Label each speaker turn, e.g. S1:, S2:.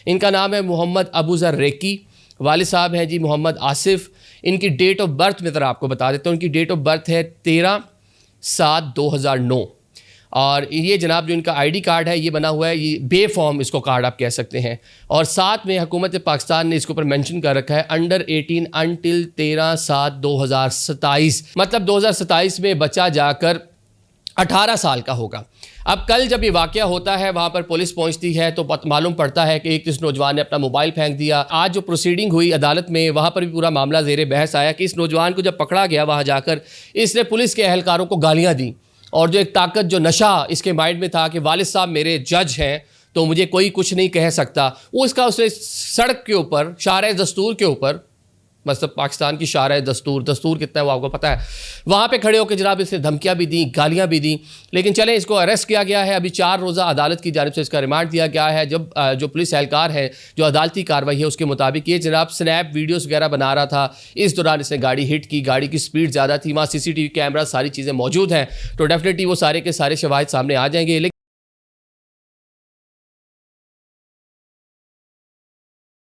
S1: इनका नाम है मोहम्मद अबूज़र रेकी, वालिद साहब हैं जी मोहम्मद आसिफ। इनकी डेट ऑफ बर्थ मैं ज़रा आपको बता देता हूँ। इनकी डेट ऑफ बर्थ है 13/7/2009 और ये जनाब जो इनका आईडी कार्ड है ये बना हुआ है, ये बे फॉर्म इसको कार्ड आप कह सकते हैं। और साथ में हुकूमत पाकिस्तान ने इसके ऊपर मेंशन कर रखा है अंडर 18 अनटिल 13/7/2027, मतलब 2027 में बच्चा जाकर 18 साल का होगा। अब कल जब ये वाक़या होता है वहाँ पर पुलिस पहुँचती है तो मालूम पड़ता है कि एक इस नौजवान ने अपना मोबाइल फेंक दिया। आज जो प्रोसीडिंग हुई अदालत में वहाँ पर भी पूरा मामला ज़ेरे बहस आया कि इस नौजवान को जब पकड़ा गया वहाँ जाकर इसने पुलिस के अहलकारों को गालियाँ दी और जो एक ताकत, जो नशा इसके माइंड में था कि वालिद साहब मेरे जज हैं तो मुझे कोई कुछ नहीं कह सकता, वो इसका उसने सड़क के ऊपर शारे दस्तूर के ऊपर, मतलब पाकिस्तान की शारा दस्तूर कितना है वो आपको पता है, वहाँ पे खड़े होकर जनाब इसने धमकियाँ भी दी, गालियाँ भी दी। लेकिन चलें, इसको अरेस्ट किया गया है। अभी 4 रोज़ा अदालत की जानिब से इसका रिमांड दिया गया है। जब जो पुलिस एहलकार है, जो अदालती कार्रवाई है उसके मुताबिक ये जनाब स्नैप वीडियोज़ वगैरह बना रहा था। इस दौरान इसने गाड़ी हिट की, गाड़ी की स्पीड ज़्यादा थी, वहाँ CCTV कैमरा सारी चीज़ें मौजूद हैं, तो डेफिनेटली वो सारे के सारे शवाहिद सामने आ जाएंगे।